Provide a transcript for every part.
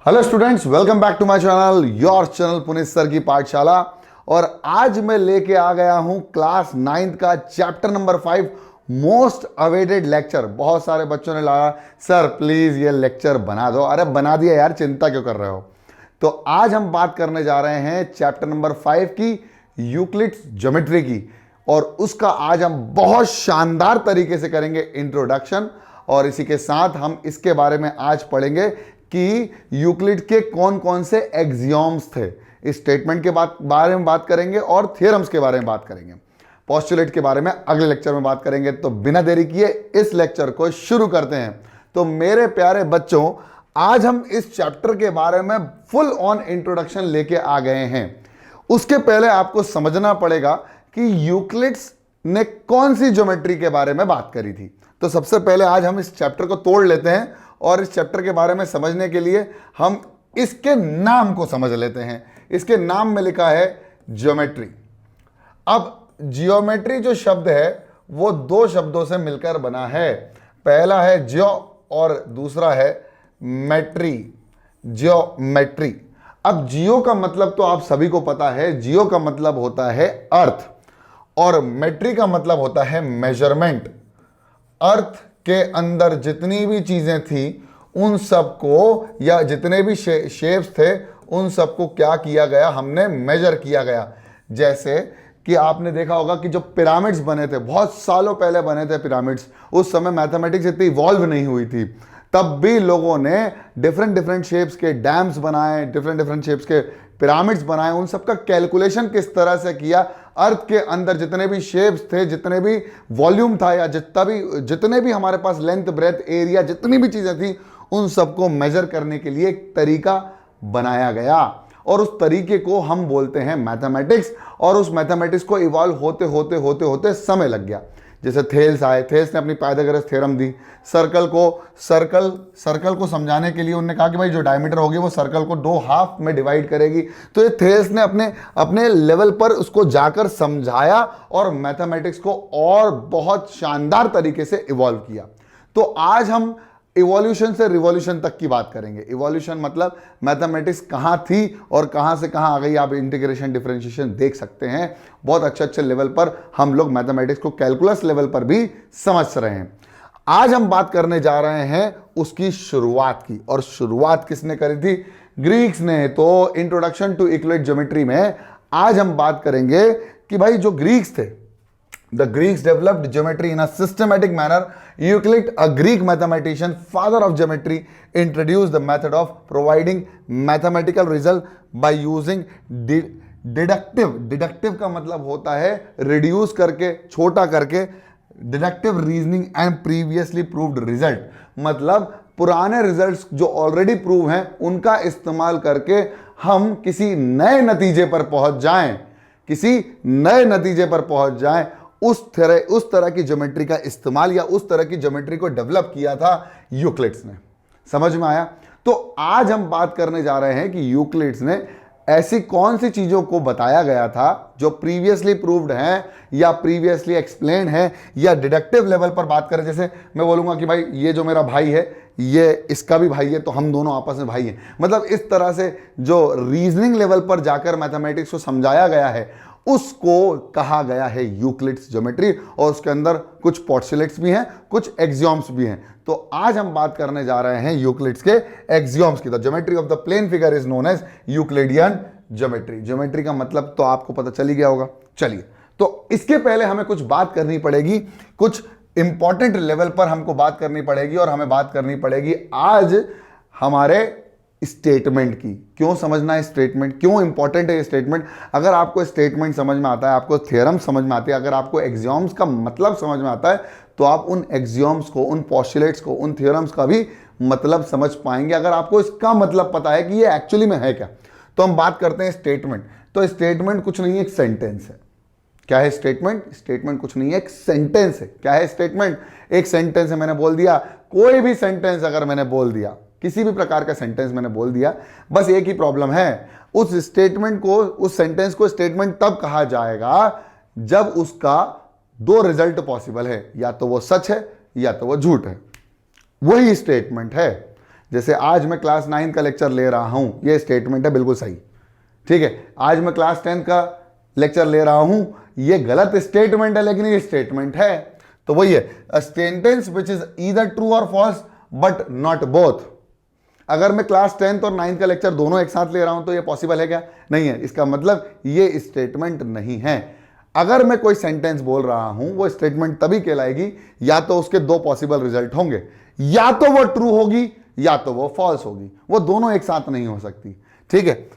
Hello students, welcome back to my channel, your channel Puneet sir की पाठशाला। और आज मैं लेके आ गया हूं क्लास 9th का chapter number 5 most awaited lecture. बहुत सारे बच्चों ने लाया सर प्लीज ये लेक्चर बना दो। अरे बना दिया यार, चिंता क्यों कर रहे हो। तो आज हम बात करने जा रहे हैं चैप्टर नंबर 5 की, यूक्लिड्स ज्योमेट्री की। और उसका आज हम बहुत शानदार तरीके से करेंगे इंट्रोडक्शन। और इसी के साथ हम इसके बारे में आज पढ़ेंगे कि यूक्लिड के कौन कौन से एक्सियोम्स थे। इस स्टेटमेंट के बारे में बात करेंगे और थ्योरम्स के बारे में बात करेंगे। पोस्टुलेट के बारे में अगले लेक्चर में बात करेंगे। तो बिना देरी किए इस लेक्चर को शुरू करते हैं। तो मेरे प्यारे बच्चों, आज हम इस चैप्टर के बारे में फुल ऑन इंट्रोडक्शन लेके आ गए हैं। उसके पहले आपको समझना पड़ेगा कि यूक्लिड्स ने कौन सी ज्योमेट्री के बारे में बात करी थी। तो सबसे पहले आज हम इस चैप्टर को तोड़ लेते हैं और इस चैप्टर के बारे में समझने के लिए हम इसके नाम को समझ लेते हैं। इसके नाम में लिखा है ज्योमेट्री। अब जियोमेट्री जो शब्द है वो दो शब्दों से मिलकर बना है। पहला है जियो और दूसरा है मेट्री, जियोमेट्री। अब जियो का मतलब तो आप सभी को पता है, जियो का मतलब होता है अर्थ और मेट्री का मतलब होता है मेजरमेंट। अर्थ के अंदर जितनी भी चीजें थी उन सबको, या जितने भी शेप्स थे उन सबको क्या किया गया, हमने मेजर किया गया। जैसे कि आपने देखा होगा कि जो पिरामिड्स बने थे, बहुत सालों पहले बने थे पिरामिड्स, उस समय मैथमेटिक्स इतनी इवॉल्व नहीं हुई थी, तब भी लोगों ने डिफरेंट डिफरेंट शेप्स के डैम्स बनाए, डिफरेंट डिफरेंट शेप्स के पिरामिड्स बनाए। उन सबका कैलकुलेशन किस तरह से किया, अर्थ के अंदर जितने भी शेप्स थे, जितने भी वॉल्यूम था, या जितने भी हमारे पास लेंथ ब्रेथ एरिया जितनी भी चीजें थी, उन सबको मेजर करने के लिए एक तरीका बनाया गया। और उस तरीके को हम बोलते हैं मैथमेटिक्स। और उस मैथमेटिक्स को इवॉल्व होते होते होते होते समय लग गया। जैसे थेल्स आए, थेल्स ने अपनी पाइथागोरस थ्योरम दी। सर्कल को समझाने के लिए उन्होंने कहा कि भाई जो डायमीटर होगी वो सर्कल को 2 हाफ में डिवाइड करेगी। तो ये थेल्स ने अपने लेवल पर उसको जाकर समझाया और मैथमेटिक्स को और बहुत शानदार तरीके से इवॉल्व किया। तो आज हम इवोल्यूशन से रिवॉल्यूशन तक की बात करेंगे। इवोल्यूशन मतलब मैथमेटिक्स कहां थी और कहां से कहां आ गई। आप इंटीग्रेशन डिफरेंशिएशन देख सकते हैं। बहुत अच्छे अच्छे लेवल पर हम लोग मैथमेटिक्स को कैलकुलस लेवल पर भी समझ रहे हैं। आज हम बात करने जा रहे हैं उसकी शुरुआत की। और शुरुआत किसने करी थी? ग्रीक्स ने। तो इंट्रोडक्शन टू यूक्लिड ज्योमेट्री में आज हम बात करेंगे कि भाई जो ग्रीक्स थे, the Greeks developed geometry in a systematic manner. Euclid, a Greek mathematician, father of geometry, introduced the method of providing mathematical result by using deductive का मतलब होता है reduce करके, छोटा करके, deductive reasoning and previously proved result। मतलब पुराने results जो ऑलरेडी प्रूव हैं उनका इस्तेमाल करके हम किसी नए नतीजे पर पहुंच जाएं, उस तरह की ज्योमेट्री का इस्तेमाल या उस तरह की ज्योमेट्री को डेवलप किया था यूक्लिड्स ने। समझ में आया? तो आज हम बात करने जा रहे हैं कि यूक्लिड्स ने ऐसी कौन सी चीजों को बताया गया था जो प्रीवियसली प्रूव्ड हैं या प्रीवियसली एक्सप्लेन्ड है, या डिडक्टिव लेवल पर बात करें। जैसे मैं बोलूंगा कि भाई ये जो मेरा भाई है ये इसका भी भाई है, तो हम दोनों आपस में भाई हैं। मतलब इस तरह से जो रीजनिंग लेवल पर जाकर मैथमेटिक्स को समझाया गया है उसको कहा गया है यूक्लिड्स ज्योमेट्री। और उसके अंदर कुछ पोस्टुलेट्स भी हैं, कुछ एक्सियोम्स भी हैं। तो आज हम बात करने जा रहे हैं यूक्लिड्स के एक्सियोम्स की। The geometry of the plane figure is known as Euclidean geometry. Geometry का मतलब तो आपको पता चल ही गया होगा। चलिए, तो इसके पहले हमें कुछ बात करनी पड़ेगी, कुछ इंपॉर्टेंट लेवल पर हमको बात करनी पड़ेगी। और हमें बात करनी पड़ेगी आज हमारे स्टेटमेंट की। क्यों समझना है स्टेटमेंट, क्यों इंपॉर्टेंट है ये स्टेटमेंट? अगर आपको स्टेटमेंट समझ में आता है, आपको थ्योरम समझ में आती है, अगर आपको एक्सियोम्स का मतलब समझ में आता है, तो आप उन एक्सियोम्स को, उन पोस्टुलेट्स को, उन थ्योरम्स का भी मतलब समझ पाएंगे। अगर आपको इसका मतलब पता है कि ये एक्चुअली में है क्या। तो हम बात करते हैं स्टेटमेंट। तो स्टेटमेंट कुछ नहीं है, एक सेंटेंस है। क्या है स्टेटमेंट? स्टेटमेंट कुछ नहीं है, एक सेंटेंस है। क्या है स्टेटमेंट? एक सेंटेंस है। मैंने बोल दिया, कोई भी सेंटेंस अगर मैंने बोल दिया, किसी भी प्रकार का सेंटेंस मैंने बोल दिया, बस एक ही प्रॉब्लम है, उस स्टेटमेंट को, उस सेंटेंस को स्टेटमेंट तब कहा जाएगा जब उसका 2 रिजल्ट पॉसिबल है, या तो वो सच है या तो वो झूठ है। वही स्टेटमेंट है। जैसे आज मैं क्लास 9 का लेक्चर ले रहा हूं, ये स्टेटमेंट है बिल्कुल सही, ठीक है। आज मैं क्लास 10 का लेक्चर ले रहा हूं, ये गलत स्टेटमेंट है, लेकिन ये स्टेटमेंट है। तो वही है, a sentence which is either true और फॉल्स बट नॉट बोथ। अगर मैं क्लास 10th और 9th का लेक्चर दोनों एक साथ ले रहा हूं तो ये पॉसिबल है क्या? नहीं है। इसका मतलब ये स्टेटमेंट नहीं है। अगर मैं कोई सेंटेंस बोल रहा हूं, वो स्टेटमेंट तभी कहलाएगी या तो उसके दो पॉसिबल रिजल्ट होंगे, या तो वो ट्रू होगी या तो वो फॉल्स होगी, वो दोनों एक साथ नहीं हो सकती, ठीक है।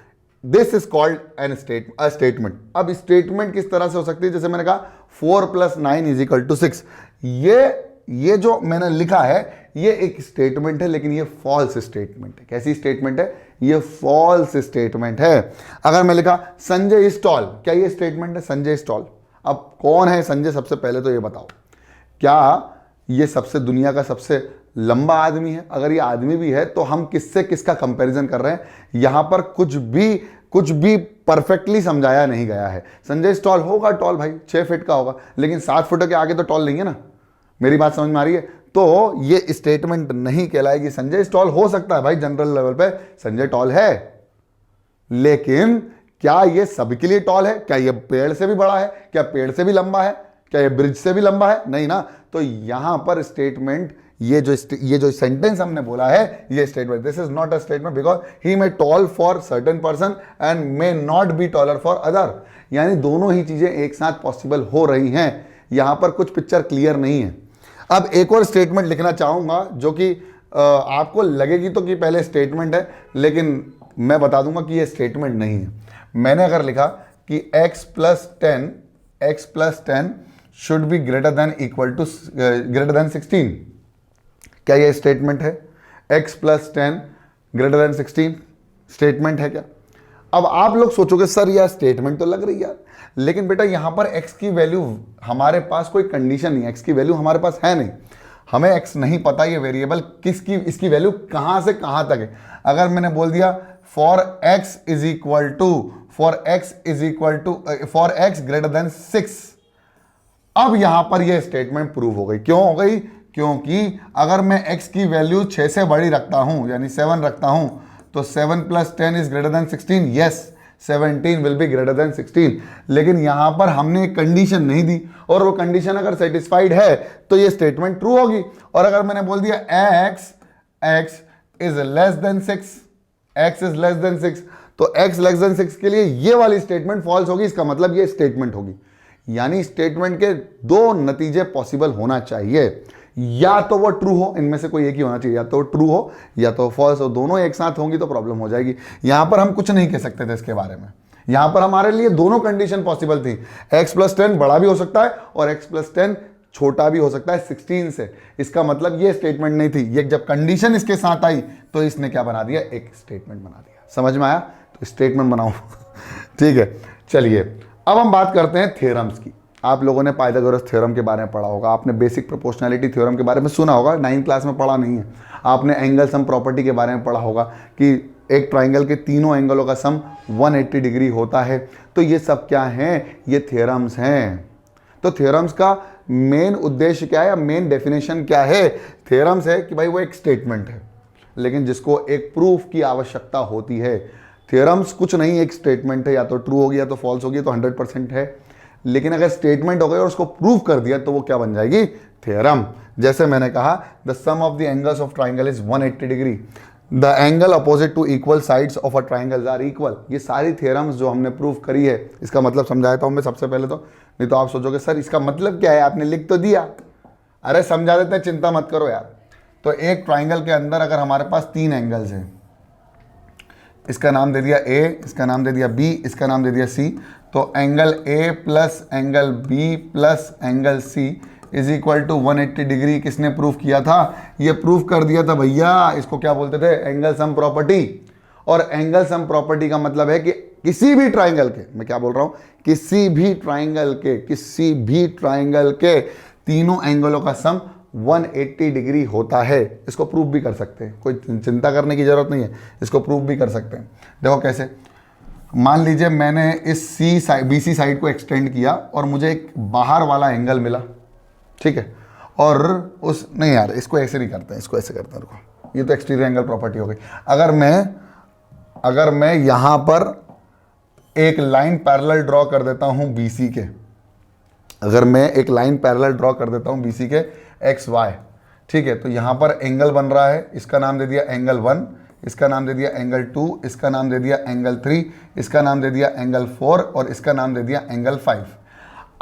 This is called an statement. अब स्टेटमेंट किस तरह से हो सकती है? जैसे मैंने कहा 4 + 9 = 6, ये जो मैंने लिखा है ये एक स्टेटमेंट है, लेकिन ये फॉल्स स्टेटमेंट है। कैसी स्टेटमेंट है? ये फॉल्स स्टेटमेंट है। अगर मैं लिखा संजय इज टॉल, क्या ये स्टेटमेंट है? Sanjay is tall. अब कौन है संजय? सबसे पहले तो ये बताओ, क्या ये सबसे दुनिया का सबसे लंबा आदमी है? अगर ये आदमी भी है तो हम किससे किसका कंपैरिजन कर रहे हैं? यहां पर कुछ भी परफेक्टली समझाया नहीं गया है। संजय इज टॉल होगा, टॉल भाई 6 फीट का होगा, लेकिन 7 फुट के आगे तो टॉल नहीं है ना। मेरी बात समझ में आ रही है? तो ये स्टेटमेंट नहीं कहलाएगी। संजय टॉल हो सकता है भाई, जनरल लेवल पे संजय टॉल है, लेकिन क्या ये सबके लिए टॉल है? क्या ये पेड़ से भी बड़ा है? क्या पेड़ से भी लंबा है? क्या ये ब्रिज से भी लंबा है? नहीं ना। तो यहां पर स्टेटमेंट, ये जो सेंटेंस हमने बोला है, ये statement, this is not a statement because he may tall for certain person and may not be taller for other. यानी दोनों ही चीजें एक साथ पॉसिबल हो रही हैं। यहां पर कुछ पिक्चर क्लियर नहीं है। अब एक और स्टेटमेंट लिखना चाहूंगा जो कि आपको लगेगी तो कि पहले स्टेटमेंट है, लेकिन मैं बता दूंगा कि ये स्टेटमेंट नहीं है। मैंने अगर लिखा कि x + 10 should be greater then 16, क्या ये स्टेटमेंट है? x + 10 > 16 स्टेटमेंट है क्या? अब आप लोग सोचोगे सर यार स्टेटमेंट तो लग रही है यार, लेकिन बेटा यहां पर x की वैल्यू, हमारे पास कोई कंडीशन नहीं है, x की वैल्यू हमारे पास है नहीं, हमें x नहीं पता ये वेरिएबल किसकी, इसकी वैल्यू कहां से कहां तक है। अगर मैंने बोल दिया फॉर x greater than 6, अब यहां पर यह स्टेटमेंट प्रूव हो गई। क्यों हो गई? क्योंकि अगर मैं x की वैल्यू 6 से बड़ी रखता हूं, यानी 7 रखता हूं, तो 7 + 10 is greater than 16, yes 17 will be greater than 16। लेकिन यहां पर हमने एक कंडीशन नहीं दी, और वो कंडीशन अगर सेटिस्फाइड है तो ये स्टेटमेंट ट्रू होगी। और अगर मैंने बोल दिया x is less than 6, तो x less than 6 के लिए ये वाली स्टेटमेंट फॉल्स होगी। इसका मतलब ये स्टेटमेंट होगी। यानी स्टेटमेंट के दो नतीजे पॉसिबल होना चाहिए, या तो वो ट्रू हो, इनमें से कोई एक ही होना चाहिए, या तो ट्रू हो या तो फॉल्स हो। दोनों एक साथ होंगी तो प्रॉब्लम हो जाएगी। यहां पर हम कुछ नहीं कह सकते थे इसके बारे में। यहां पर हमारे लिए दोनों कंडीशन पॉसिबल थी। x + 10 बड़ा भी हो सकता है और x + 10 छोटा भी हो सकता है 16 से। इसका मतलब ये स्टेटमेंट नहीं थी। ये जब कंडीशन इसके साथ आई तो इसने क्या बना दिया? एक स्टेटमेंट बना दिया। समझ में आया? तो स्टेटमेंट बनाओ ठीक है। चलिए अब हम बात करते हैं थ्योरम्स की। आप लोगों ने पाइथागोरस थ्योरम के बारे में पढ़ा होगा, आपने बेसिक प्रोपोर्शनैलिटी थ्योरम के बारे में सुना होगा, 9th क्लास में पढ़ा नहीं है। आपने एंगल सम प्रॉपर्टी के बारे में पढ़ा होगा कि एक ट्राइंगल के तीनों एंगलों का सम 180 डिग्री होता है। तो ये सब क्या हैं? ये थ्योरम्स हैं। तो थ्योरम्स का मेन उद्देश्य क्या है या मेन डेफिनेशन क्या है? थ्योरम्स है कि भाई वो एक स्टेटमेंट है, लेकिन जिसको एक प्रूफ की आवश्यकता होती है। थ्योरम्स कुछ नहीं, एक स्टेटमेंट है, या तो ट्रू होगी या तो फॉल्स होगी, तो 100% है। लेकिन अगर स्टेटमेंट हो गई और उसको प्रूव कर दिया तो वो क्या बन जाएगी? थ्योरम। जैसे मैंने कहा the sum of the angles of triangle is 180 degree, the angle opposite to equal sides of a triangle are equal. ये सारी थ्योरम्स जो हमने प्रूव करी है, इसका मतलब समझाता हूं मैं सबसे पहले तो, नहीं तो आप सोचोगे सर इसका मतलब क्या है, आपने लिख तो दिया। अरे समझा देते हैं, चिंता मत करो यार। तो एक ट्राइंगल के अंदर अगर हमारे पास 3 एंगल्स हैं, इसका नाम दे दिया A, इसका नाम दे दिया B, इसका नाम दे दिया C, तो angle A plus angle B plus angle C is equal to 180 degree किसने प्रूफ किया था? ये प्रूफ कर दिया था भैया। इसको क्या बोलते थे? Angle sum property. और एंगल सम प्रॉपर्टी का मतलब है कि किसी भी ट्राइंगल के, मैं क्या बोल रहा हूं, किसी भी ट्राइंगल के तीनों एंगलों का सम 180 डिग्री होता है। इसको प्रूफ भी कर सकते हैं, कोई चिंता करने की जरूरत नहीं है, इसको प्रूफ भी कर सकते हैं। देखो कैसे, मान लीजिए मैंने इस BC साइड को एक्सटेंड किया और मुझे एक बाहर वाला एंगल मिला, ठीक है, और उस, नहीं यार इसको ऐसे नहीं करते हैं, इसको ऐसे करते हैं। रुको, ये तो एक्सटीरियर एंगल प्रॉपर्टी हो गई। अगर मैं यहां पर एक लाइन पैरेलल ड्रॉ कर देता हूं बीसी के, अगर मैं एक लाइन पैरेलल ड्रॉ कर देता हूं बीसी के एक्स वाई, ठीक है, तो यहां पर एंगल बन रहा है, इसका नाम दे दिया एंगल 1, इसका नाम दे दिया एंगल 2, इसका नाम दे दिया एंगल 3, इसका नाम दे दिया एंगल 4 और इसका नाम दे दिया एंगल 5।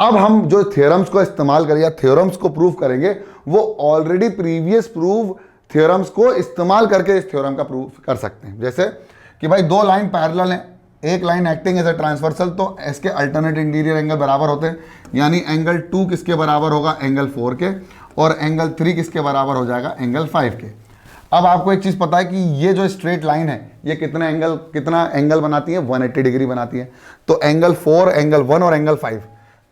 अब हम जो थ्योरम्स को इस्तेमाल करें या थ्योरम्स को प्रूव करेंगे वो ऑलरेडी प्रीवियस प्रूव थ्योरम्स को इस्तेमाल करके इस थ्योरम का प्रूव कर सकते हैं। जैसे कि भाई दो लाइन पैरेलल हैं, एक line acting as a transversal, तो इसके अल्टरनेट इंटीरियर एंगल बराबर होते हैं, यानी एंगल 2 किसके बराबर होगा, एंगल 4 के, और एंगल 3 किसके बराबर हो जाएगा, एंगल 5 के। अब आपको एक चीज पता है कि ये जो स्ट्रेट लाइन है ये कितना एंगल बनाती है, 180 डिग्री बनाती है। तो एंगल 4, एंगल 1 और एंगल 5,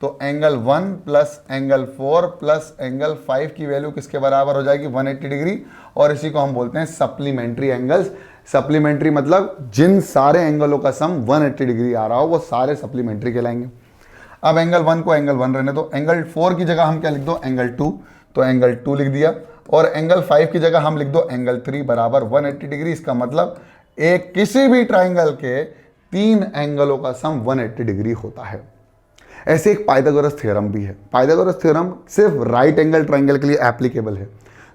तो angle 1 plus angle 4 plus angle 5 की वैल्यू किसके बराबर हो जाएगी, 180 डिग्री, और इसी को हम बोलते हैं सप्लीमेंट्री एंगल्स। सप्लीमेंट्री मतलब जिन सारे एंगलों का सम 180 डिग्री आ रहा हो वो सारे सप्लीमेंट्री कहलाएंगे। अब एंगल 1 को एंगल 1 रहने दो, एंगल 4 की जगह हम क्या लिख दो, एंगल 2, तो एंगल 2 लिख दिया, और एंगल 5 की जगह हम लिख दो एंगल 3 बराबर 180 डिग्री। इसका मतलब एक किसी भी ट्राइंगल के 3 एंगलों का सम 180 डिग्री होता है। ऐसे एक पाइथागोरस थ्योरम भी है। पाइथागोरस थ्योरम सिर्फ राइट एंगल ट्राइंगल के लिए एप्लीकेबल है।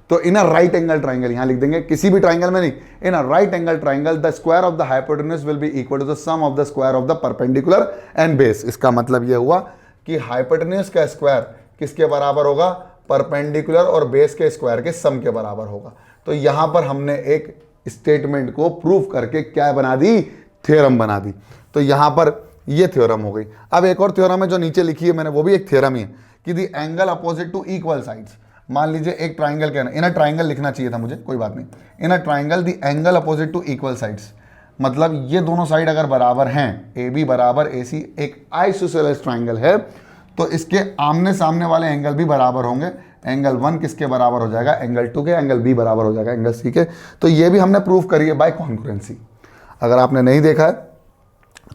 तो in a right angle triangle, यहां लिख देंगे किसी भी ट्राइंगल में नहीं, in a right angle triangle the square of the hypotenuse will be equal to the sum of the square of the perpendicular and base. इसका मतलब यह हुआ कि हाइपोटेन्यूज का स्क्वायर किसके बराबर होगा, परपेंडिकुलर और बेस के स्क्वायर के सम के बराबर होगा। तो यहां पर हमने एक स्टेटमेंट को प्रूव करके क्या बना दी, थ्योरम बना दी। तो यहां पर ये थ्योरम हो गई। अब एक और थ्योरम है जो नीचे लिखी है मैंने, वो भी एक थ्योरम ही है कि the angle opposite to equal sides. मान लीजिए एक ट्राइंगल कहना, इन अ ट्राइंगल लिखना चाहिए था मुझे, कोई बात नहीं, in a triangle the angle opposite to equal sides, मतलब ये दोनों साइड अगर बराबर हैं, ए बी बराबर ए सी, एक आइसोसेलेस ट्राइंगल है, तो इसके आमने सामने वाले एंगल भी बराबर होंगे। एंगल 1 किसके बराबर हो जाएगा, एंगल 2 के, एंगल बी बराबर हो जाएगा एंगल सी के। तो ये भी हमने प्रूव करी है बाय कॉन्करेंसी। अगर आपने नहीं देखा है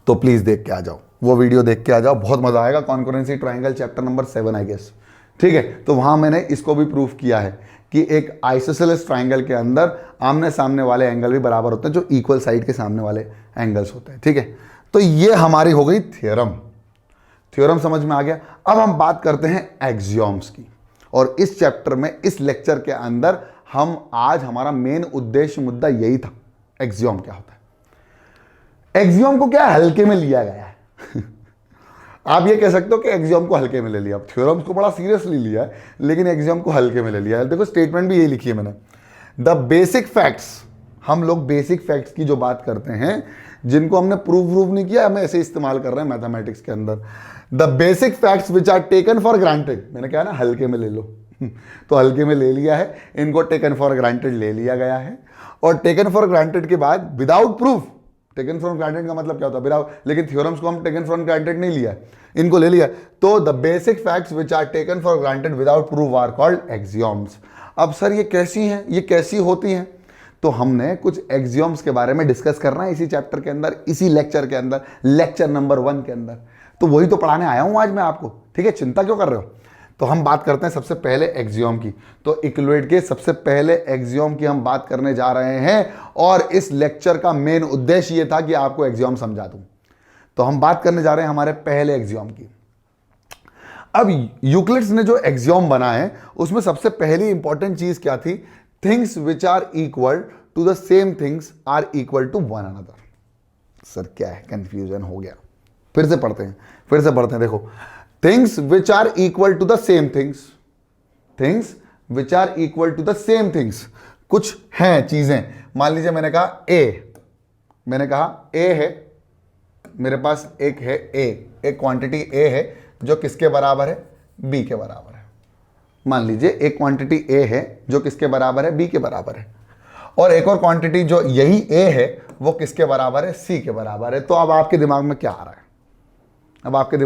तो प्लीज देख के आ जाओ, वो वीडियो देख के आ जाओ, बहुत मजा आएगा। Concurrency triangle chapter number 7 I guess, ठीक है। तो वहां मैंने इसको भी प्रूव किया है कि एक आइसोसेलेस ट्राइंगल के अंदर आमने सामने वाले एंगल भी बराबर होते हैं जो इक्वल साइड के सामने वाले एंगल्स होते हैं, ठीक है। तो ये हमारी हो गई थ्योरम। थ्योरम समझ में आ गया। अब हम बात करते हैं एक्सियोम्स की, और इस चैप्टर में, इस लेक्चर के अंदर हम आज हमारा मेन उद्देश्य मुद्दा यही था, एक्सियोम क्या होता है। एक्सियोम को क्या हल्के में लिया गया है आप ये कह सकते हो कि एक्सियोम को हल्के में ले लिया, थ्योरम्स को बड़ा सीरियसली लिया है, लेकिन एक्सियोम को हल्के में ले लिया है। देखो स्टेटमेंट भी यही लिखी है मैंने, द बेसिक फैक्ट्स। हम लोग बेसिक फैक्ट्स की जो बात करते हैं, जिनको हमने प्रूव नहीं किया, हमें ऐसे इस्तेमाल कर रहे हैं मैथमेटिक्स के अंदर। The basic facts which are taken for granted, मैंने कहा ना हल्के में ले लो तो हल्के में ले लिया है, इनको टेकन फॉर ग्रांटेड ले लिया गया है। और टेकन फॉर ग्रांटेड के बाद without proof, taken for granted का मतलब क्या होता है विदाउट, लेकिन थ्योरम्स को हम टेकन फॉर ग्रांटेड नहीं लिया, इनको ले लिया। तो the basic facts which are taken for granted without proof are called axioms. अब सर ये कैसी हैं, ये कैसी होती हैं? तो हमने कुछ एक्सियोम्स के बारे में डिस्कस करना है इसी चैप्टर के अंदर, इसी लेक्चर के अंदर, लेक्चर नंबर 1 के अंदर। तो वही तो पढ़ाने आया हूं आज मैं आपको, ठीक है, चिंता क्यों कर रहे हो। तो हम बात करते हैं सबसे पहले एक्सियोम की। तो इक्वुएट के सबसे पहले एक्सियोम की हम बात करने जा रहे हैं, और इस लेक्चर का मेन उद्देश्य ये था कि आपको एक्सियोम समझा दूं। तो हम बात करने जा रहे हैं हमारे पहले एक्सियोम की। अब यूक्लिड्स ने जो एक्सियोम बना है उसमें सबसे पहली इंपॉर्टेंट चीज क्या थी, things which are equal to the same things are equal to one another. Sir क्या है, कंफ्यूजन हो गया, फिर से पढ़ते हैं। देखो, things which are equal to the same things, things which are equal to the same things, कुछ हैं चीजें। मान लीजिए मैंने कहा ए है, मेरे पास एक है ए, एक क्वांटिटी ए है जो किसके बराबर है, बी के बराबर है। मान लीजिए एक क्वांटिटी ए है जो किसके बराबर है, बी के बराबर है, और एक और क्वांटिटी जो यही ए है वो किसके बराबर है, सी के बराबर है। तो अब आपके दिमाग में क्या आ रहा है, अब आपके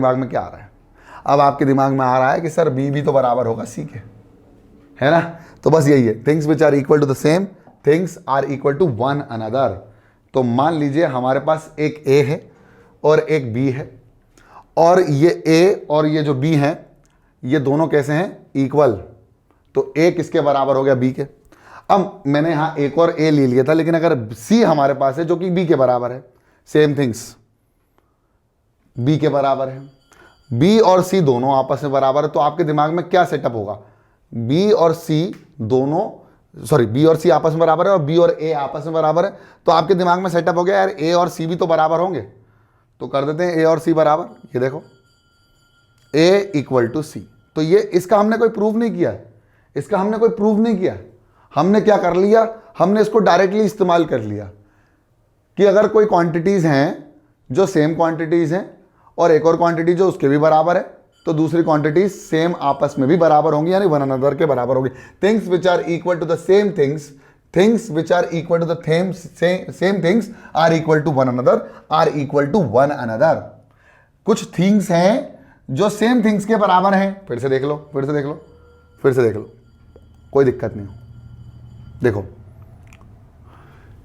दिमाग में आ रहा है कि सर बी भी तो बराबर होगा सी के, है ना। तो बस यही है, things which are equal to the same things are equal to one another. तो मान लीजिए हमारे पास एक ए है और एक बी है, और ये ए और ये जो बी हैं ये दोनों कैसे हैं, इक्वल। तो ए किसके बराबर हो गया, बी के। अब मैंने यहां एक और ए ले लिया था, लेकिन अगर सी हमारे पास है जो कि बी के बराबर है, सेम थिंग्स बी के बराबर है, बी और सी दोनों आपस में बराबर है, तो आपके दिमाग में क्या सेटअप होगा? बी और सी दोनों, सॉरी बी और सी आपस में बराबर है और बी और ए आपस में बराबर है, तो आपके दिमाग में सेटअप हो गया यार ए और सी भी तो बराबर होंगे, तो कर देते हैं ए और सी बराबर। ये देखो ए इक्वल टू सी, तो ये इसका हमने कोई प्रूव नहीं किया है, इसका हमने कोई प्रूव नहीं किया, हमने क्या कर लिया, हमने इसको डायरेक्टली इस्तेमाल कर लिया कि अगर कोई क्वांटिटीज हैं जो सेम क्वांटिटीज हैं और एक और क्वांटिटी जो उसके भी बराबर है, तो दूसरी क्वांटिटीज सेम आपस में भी बराबर होंगी, यानी वन अनदर के बराबर होंगी। Things which are equal to the same things, things which are equal to the same things are equal to one another, are equal to one another. कुछ थिंग्स हैं जो सेम थिंग्स के बराबर हैं, फिर से देख लो, फिर से देख लो, फिर से देख लो, कोई दिक्कत नहीं हो। देखो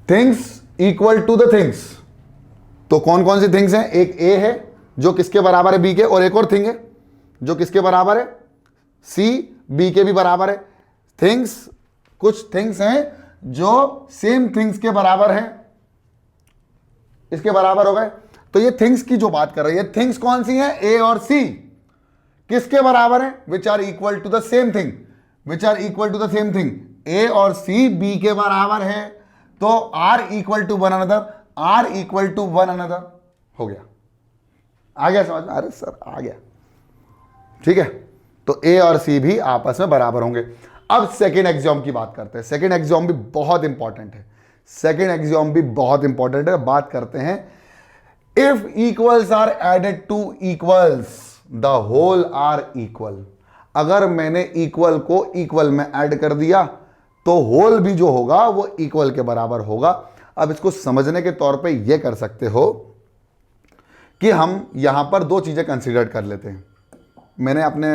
things equal to the things, तो कौन कौन सी थिंग्स हैं? एक ए है जो किसके बराबर है? बी के, और एक और थिंग है जो किसके बराबर है? सी बी के भी बराबर है। थिंग्स, कुछ थिंग्स हैं जो सेम थिंग्स के बराबर हैं, इसके बराबर हो गए। तो ये थिंग्स की जो बात कर रही है, थिंग्स कौन सी हैं? ए और सी किसके बराबर है? Which are equal to the same thing, which are equal to the same thing. A और सी बी के बराबर है, तो are equal to one another, are equal to one another हो गया। आ गया समझ में? अरे सर आ गया, ठीक है। तो ए और सी भी आपस में बराबर होंगे। अब सेकेंड एक्सियोम की बात करते हैं। सेकेंड एक्सियोम भी बहुत इंपॉर्टेंट है, सेकेंड एक्सियोम भी बहुत इंपॉर्टेंट है। बात करते हैं, if equals are added to equals the whole are equal. अगर मैंने इक्वल को इक्वल में ऐड कर दिया तो होल भी जो होगा वो इक्वल के बराबर होगा। अब इसको समझने के तौर पे ये कर सकते हो कि हम यहां पर दो चीजें कंसीडर कर लेते हैं। मैंने अपने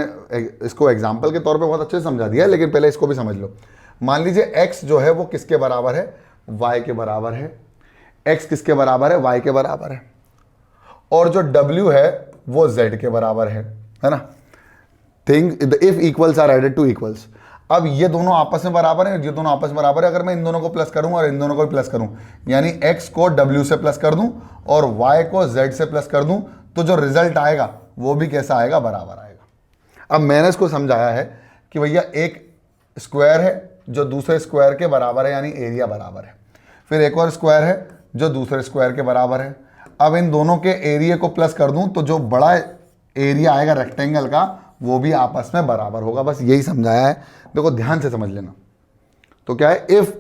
इसको एग्जाम्पल के तौर पे बहुत अच्छे से समझा दिया है, लेकिन पहले इसको भी समझ लो। मान लीजिए x जो है वो किसके बराबर है? y के बराबर है। x किसके बराबर है? y के बराबर है। और जो w है वो z के बराबर है ना। Thing if equals are added to equals, अब ये दोनों आपस में बराबर है, ये दोनों आपस में बराबर है। अगर मैं इन दोनों को प्लस करूं और इन दोनों को भी प्लस करूं, यानी x को w से प्लस कर दूं और y को z से प्लस कर दूं, तो जो रिजल्ट आएगा वो भी कैसा आएगा? बराबर आएगा। अब मैंने इसको समझाया है कि भैया एक स्क्वायर है जो दूसरे स्क्वायर के बराबर है, यानी एरिया बराबर है। फिर एक और स्क्वायर है जो दूसरे स्क्वायर के बराबर है। अब इन दोनों के एरिया को प्लस कर दूं तो जो बड़ा एरिया आएगा रेक्टेंगल का वो भी आपस में बराबर होगा। बस यही समझाया है, देखो ध्यान से समझ लेना। तो क्या है? If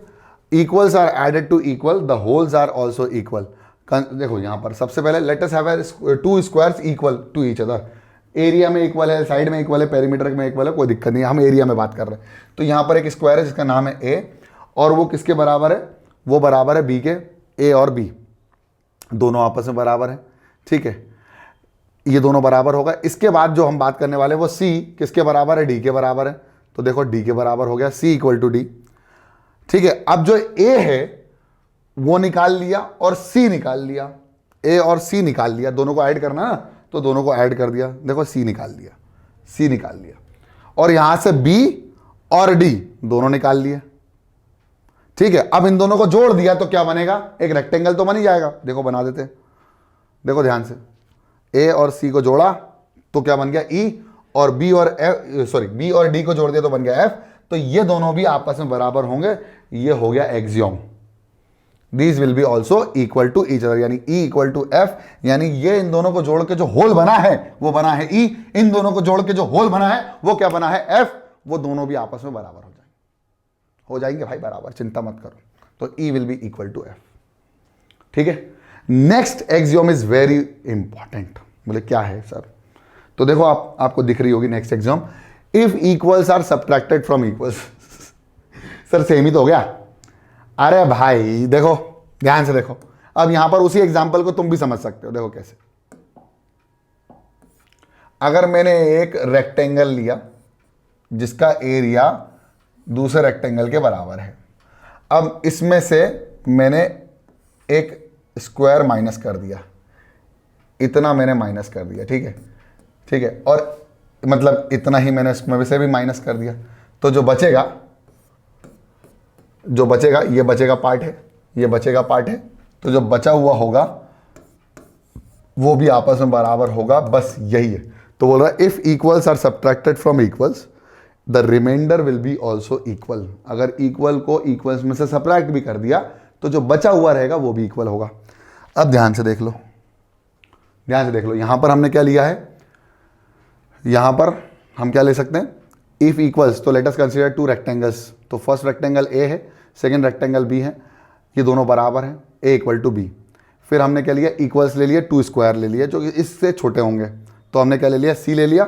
equals are added to equal the wholes are also equal. देखो यहां पर सबसे पहले let us have two squares equal to each other. Area में इक्वल है, साइड में इक्वल है, पेरीमीटर में इक्वल है, कोई दिक्कत नहीं है, हम एरिया में बात कर रहे हैं। तो यहां पर एक स्क्वायर है जिसका नाम है ए, और वो किसके बराबर है? वो बराबर है बी के। ए और बी दोनों आपस में बराबर है, ठीक है, ये दोनों बराबर होगा। इसके बाद जो हम बात करने वाले हैं वो सी किसके बराबर है? डी के बराबर है। तो देखो डी के बराबर हो गया, सी इक्वल टू डी, ठीक है। अब जो ए है वो निकाल लिया और सी निकाल लिया, ए और सी निकाल लिया, दोनों को ऐड करना ना, तो दोनों को ऐड कर दिया, देखो सी निकाल दिया, सी निकाल लिया। और यहां से बी और डी दोनों निकाल लिए, ठीक है। अब इन दोनों को जोड़ दिया तो क्या बनेगा? एक रेक्टेंगल तो बन ही जाएगा। देखो बना देते हैं, देखो ध्यान से, ए और सी को जोड़ा तो क्या बन गया? ई, और बी और एफ, सॉरी बी और डी को जोड़ दिया तो बन गया एफ। तो ये दोनों भी आपस में बराबर होंगे, ये हो गया axiom. These will be also equal to each other, यानी E इक्वल टू एफ, यानी ये इन दोनों को जोड़ के जो होल बना है वो बना है E, इन दोनों को जोड़ के जो होल बना है वो क्या बना है? F। वो दोनों भी आपस में बराबर हो जाएंगे भाई, बराबर, चिंता मत करो। तो E will be equal to F, ठीक है। Next axiom is very important. बोले क्या है सर? तो देखो आपको दिख रही होगी next axiom, if equals are subtracted from equals. Sir same ही तो हो गया। अरे भाई देखो ध्यान से देखो, अब यहां पर उसी एग्जांपल को तुम भी समझ सकते हो। देखो कैसे, अगर मैंने एक रेक्टेंगल लिया जिसका एरिया दूसरे रेक्टेंगल के बराबर है, अब इसमें से मैंने एक स्क्वायर माइनस कर दिया, इतना मैंने माइनस कर दिया, ठीक है, ठीक है, और मतलब इतना ही मैंने इसमें से भी माइनस कर दिया, तो जो बचेगा जो बचेगा ये बचेगा पार्ट है, ये बचेगा पार्ट है, तो जो बचा हुआ होगा वो भी आपस में बराबर होगा, बस यही है। तो बोल रहा है if equals are subtracted from equals the remainder will be also equal. अगर इक्वल को इक्वल्स में से सब्ट्रैक्ट भी कर दिया तो जो बचा हुआ रहेगा वो भी इक्वल होगा। अब ध्यान से देख लो, ध्यान से देख लो, यहां पर हमने क्या लिया है, यहां पर हम क्या ले सकते हैं, इफ इक्वल्स, तो late us consider to rectangles. तो फर्स्ट रेक्टेंगल ए है, सेकंड रेक्टेंगल बी है, ये दोनों बराबर हैं, ए इक्वल टू बी। फिर हमने क्या लिया, इक्वल्स ले लिया, टू स्क्वायर ले लिया जो कि इससे छोटे होंगे, तो हमने क्या ले लिया, सी ले लिया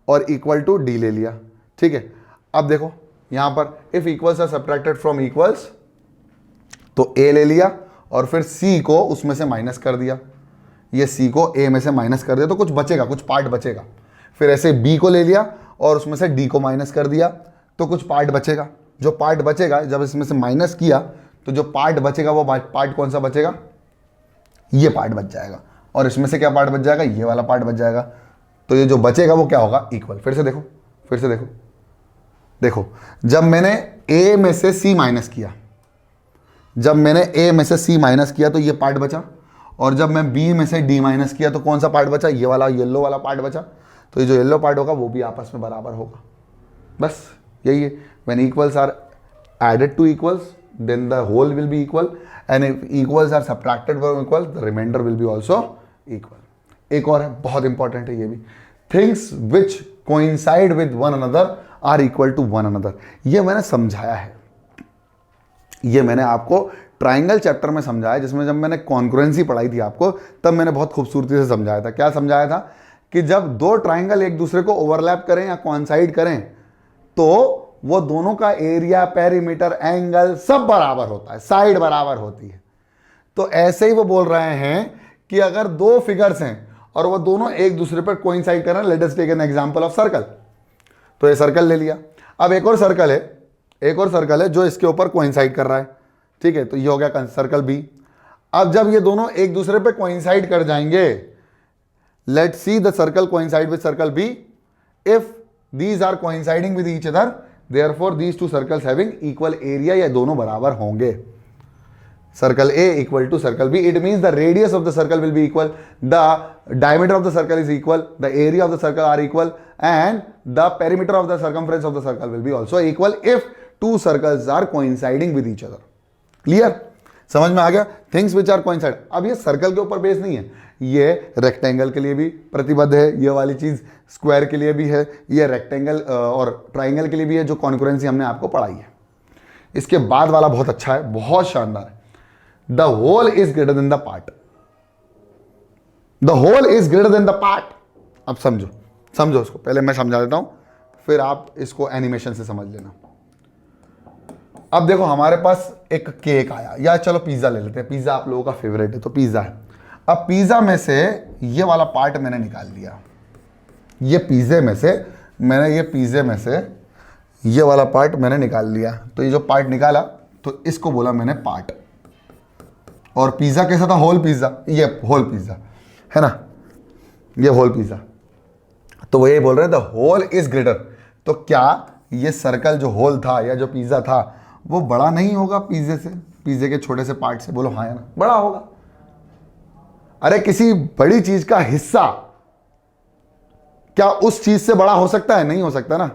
और इक्वल टू डी ले लिया। ठीक है, अब देखो यहां पर if equals are subtracted from equals, तो ए ले लिया और फिर सी को उसमें से माइनस कर दिया, ये सी को ए में से माइनस कर दिया तो कुछ बचेगा, कुछ पार्ट बचेगा। फिर ऐसे बी को ले लिया और उसमें से डी को माइनस कर दिया तो कुछ पार्ट बचेगा। जो पार्ट बचेगा, जब इसमें से माइनस किया तो जो पार्ट बचेगा वो पार्ट कौन सा बचेगा, ये पार्ट बच जाएगा। और इसमें से क्या पार्ट बच जाएगा, ये वाला पार्ट बच जाएगा। तो ये जो बचेगा वो क्या होगा, इक्वल। फिर से देखो, फिर से देखो, देखो जब मैंने ए में से सी माइनस किया, जब मैंने ए में से सी माइनस किया तो ये पार्ट बचा, और जब मैं बी में से डी माइनस किया तो कौन सा पार्ट बचा, ये वाला येलो वाला पार्ट बचा। तो ये जो येलो पार्ट होगा वो भी आपस में बराबर होगा, बस यही है। When equals are added to equals then the whole will be equal, and if equals are subtracted from equal the remainder will be also equal. एक और है, बहुत इंपॉर्टेंट है ये भी, things which coincide with one another are equal to one another. ये मैंने समझाया है, ये मैंने आपको ट्राइंगल चैप्टर में समझाया, जिसमें जब मैंने कॉन्ग्रुएंसी पढ़ाई थी आपको तब मैंने बहुत खूबसूरती से समझाया था। क्या समझाया था कि जब दो ट्राइंगल एक दूसरे को ओवरलैप करें या कॉन्साइड करें तो वो दोनों का एरिया, पेरीमीटर, एंगल सब बराबर होता है, साइड बराबर होती है। तो ऐसे ही वो बोल रहे हैं कि अगर दो फिगर्स हैं और वो दोनों एक दूसरे पर कोइंसाइड कर रहे हैं, let us take an example of circle. तो ये सर्कल ले लिया, अब एक और सर्कल है, एक और सर्कल है जो इसके ऊपर कोइंसाइड कर रहा है। ठीक है, तो ये हो गया सर्कल बी। अब जब ये दोनों एक दूसरे पे कोइंसाइड कर जाएंगे, let's see the circle coincide with circle B, if these are coinciding with each other therefore these two circles having equal area, ये दोनों बराबर होंगे। Circle A equal to circle B, it means the radius of the circle will be equal, the diameter of the circle is equal, the area of the circle are equal, and the perimeter of the circumference of the circle will be also equal if two circles are coinciding with each other. Clear, समझ में आ गया, things which are coincide. अब ये circle के ऊपर base नहीं है, ये रेक्टेंगल के लिए भी प्रतिबद्ध है, ये वाली चीज स्क्वायर के लिए भी है, ये रेक्टेंगल और ट्राइंगल के लिए भी है, जो कॉन्करेंसी हमने आपको पढ़ाई है। इसके बाद वाला बहुत अच्छा है, बहुत शानदार है, the whole is greater than the part, the whole is greater than the part. अब समझो, समझो इसको, पहले मैं समझा देता हूं फिर आप इसको एनिमेशन से समझ लेना। अब देखो हमारे पास एक केक आया, या चलो पिज्जा ले लेते हैं, पिज्जा आप लोगों का फेवरेट है तो पिज्जा है। अब पिज्जा में से ये वाला पार्ट मैंने निकाल लिया, ये पिज्जे में से मैंने, ये पिज्जे में से ये वाला पार्ट मैंने निकाल लिया। तो ये जो पार्ट निकाला तो इसको बोला मैंने पार्ट, और पिज्जा कैसा था, होल पिज्जा, ये होल पिज्जा है ना, ये होल पिज्जा। तो वो ये बोल रहे हैं द होल इज ग्रेटर। तो क्या ये सर्कल जो होल था या जो पिज्जा था वो बड़ा नहीं होगा पिज्जे से, पिज्जे के छोटे से पार्ट से? बोलो हाँ या ना, बड़ा होगा। अरे किसी बड़ी चीज का हिस्सा क्या उस चीज से बड़ा हो सकता है? नहीं हो सकता ना।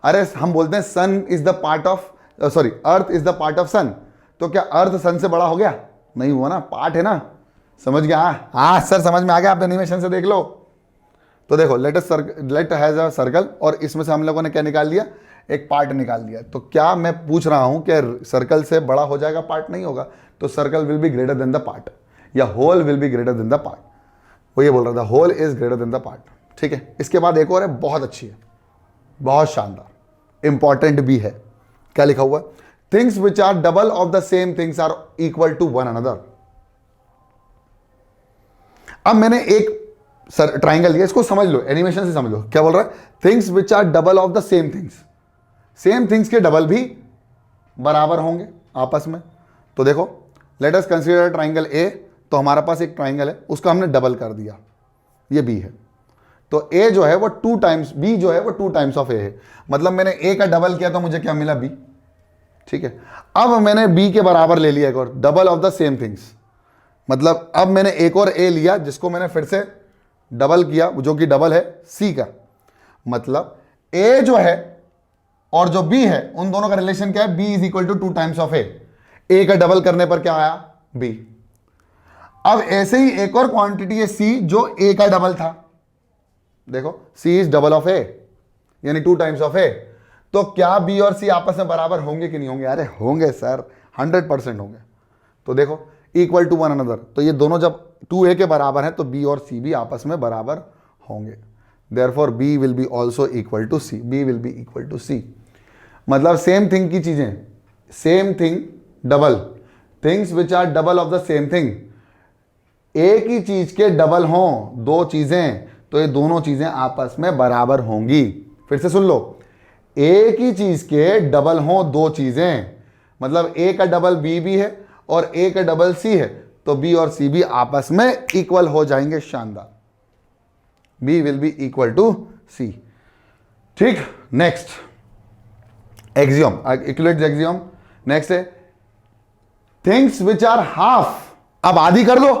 अरे हम बोलते हैं sun is the part of, sorry earth is the part of sun, तो क्या अर्थ सन से बड़ा हो गया? नहीं हुआ ना, पार्ट है ना। समझ गया? हाँ सर समझ में आ गया, आप एनिमेशन से देख लो। तो देखो लेट हैज अ सर्कल, और इसमें से हम लोगों ने क्या निकाल लिया, एक पार्ट निकाल लिया। तो क्या मैं पूछ रहा हूं कि सर्कल से बड़ा हो जाएगा पार्ट? नहीं होगा। तो circle will be greater than the part, या whole will be greater than the part. वो ये बोल रहा था whole is greater than the part. ठीक है, इसके बाद एक और है, बहुत अच्छी है, बहुत शानदार, इंपॉर्टेंट भी है। क्या लिखा हुआ? Things which are double of the same things are equal to one another. अब मैंने एक ट्राइंगल लिया, इसको समझ लो, एनिमेशन से समझ लो। क्या बोल रहा है? Things which are double of the same things, same things के डबल भी बराबर होंगे आपस में। तो देखो let us consider triangle A. तो हमारे पास एक ट्राइंगल है, उसका हमने डबल कर दिया, ये बी है। तो ए जो है वो 2 टाइम्स, बी जो है वो 2 टाइम्स ऑफ ए है। मतलब मैंने ए का डबल किया तो मुझे क्या मिला? बी। ठीक है, अब मैंने बी के बराबर ले लिया एक और, double of the same things, मतलब अब मैंने एक और ए लिया जिसको मैंने फिर से डबल किया, जो कि डबल है सी का। मतलब ए जो है और जो बी है उन दोनों का रिलेशन क्या है, B is equal to 2 times of A का डबल करने पर क्या आया, बी। अब ऐसे ही एक और क्वांटिटी है सी जो ए का डबल था, देखो सी इज डबल ऑफ ए यानी 2 टाइम्स ऑफ ए। तो क्या बी और सी आपस में बराबर होंगे कि नहीं होंगे, अरे होंगे सर, 100% होंगे। तो देखो इक्वल टू वन अनदर, तो ये दोनों जब 2a के बराबर हैं तो b और c भी आपस में बराबर होंगे। Therefore b will be also equal to c, b will be equal to c। मतलब सेम थिंग की चीजें, same thing double, things which are double of the same thing, एक ही चीज के डबल हों दो चीजें तो ये दोनों चीजें आपस में बराबर होंगी। फिर से सुन लो, एक ही चीज के डबल हों दो चीजें, मतलब ए का डबल बी भी है और ए का डबल सी है, तो बी और सी भी आपस में इक्वल हो जाएंगे। शानदार, B will be equal to C. ठीक, next axiom, equivalence axiom. Next है थिंग्स विच आर हाफ, अब आधी कर दो,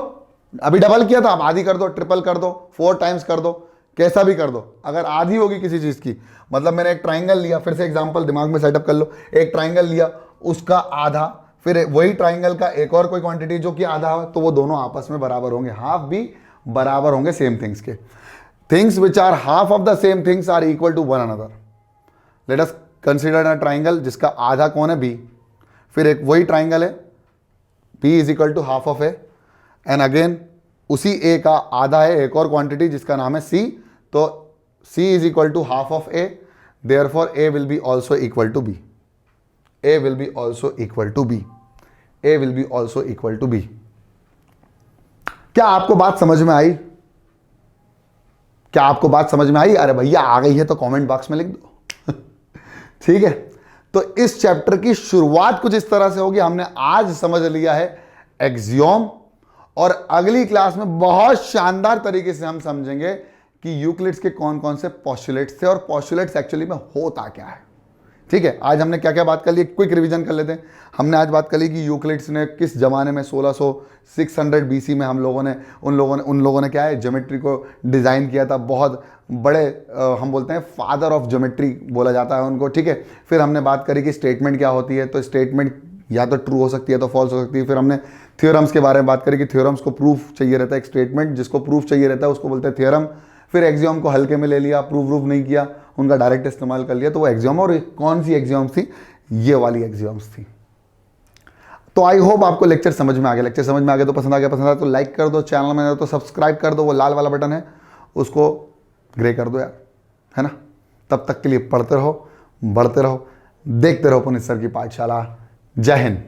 अभी डबल किया था अब आधी कर दो, ट्रिपल कर दो, 4 टाइम्स कर दो, कैसा भी कर दो। अगर आधी होगी किसी चीज की, मतलब मैंने एक ट्राइंगल लिया, फिर से एग्जांपल दिमाग में सेटअप कर लो, एक ट्राइंगल लिया उसका आधा, फिर वही ट्राइंगल का एक और कोई क्वांटिटी जो कि आधा हो, तो वो दोनों आपस में बराबर होंगे, हाफ भी बराबर होंगे सेम थिंग्स के। Things which are half of the same things are equal to one another. Let us consider a triangle जिसका आधा कौन है, बी, फिर एक वही ट्राइंगल है B is equal to half of A, and again उसी ए का आधा है एक और क्वांटिटी जिसका नाम है सी, तो C is equal to half of A, therefore A will be also equal to B, A will be also equal to B, A will be also equal to B. क्या आपको बात समझ में आई? क्या आपको बात समझ में आई? अरे भैया आ गई है तो कमेंट बॉक्स में लिख दो। ठीक है, तो इस चैप्टर की शुरुआत कुछ इस तरह से होगी। हमने आज समझ लिया है एक्सियोम, और अगली क्लास में बहुत शानदार तरीके से हम समझेंगे कि यूक्लिड्स के कौन कौन से पोस्टुलेट्स थे और पोस्टुलेट्स एक्चुअली में होता क्या है। ठीक है, आज हमने क्या क्या बात कर ली, क्विक रिवीजन कर लेते हैं। हमने आज बात कर ली कि यूक्लिड्स ने किस जमाने में 600 BC में उन लोगों ने क्या है, ज्योमेट्री को डिज़ाइन किया था। बहुत बड़े हम बोलते हैं फादर ऑफ ज्योमेट्री बोला जाता है उनको। ठीक है, फिर हमने बात करी कि स्टेटमेंट क्या होती है, तो स्टेटमेंट या तो ट्रू हो सकती है तो फॉल्स हो सकती है। फिर हमने थ्योरम्स के बारे में बात करी कि थ्योरम्स को प्रूफ चाहिए रहता है, एक स्टेटमेंट जिसको प्रूफ चाहिए रहता है उसको बोलते हैं थ्योरम। फिर एक्सियोम को हल्के में ले लिया, प्रूफ नहीं किया, उनका डायरेक्ट इस्तेमाल कर लिया, तो वो एक्सियोम। और कौन सी एक्सियोम्स थी, ये वाली एक्सियोम्स थी। तो आई होप आपको लेक्चर समझ में आ गया। लेक्चर समझ में आ गया तो पसंद आया तो लाइक कर दो, चैनल में तो सब्सक्राइब कर दो, वो लाल वाला बटन है उसको ग्रे कर दो यार, है ना। तब तक के लिए पढ़ते रहो, बढ़ते रहो, देखते रहो पुनीत सर की पाठशाला। जय हिंद।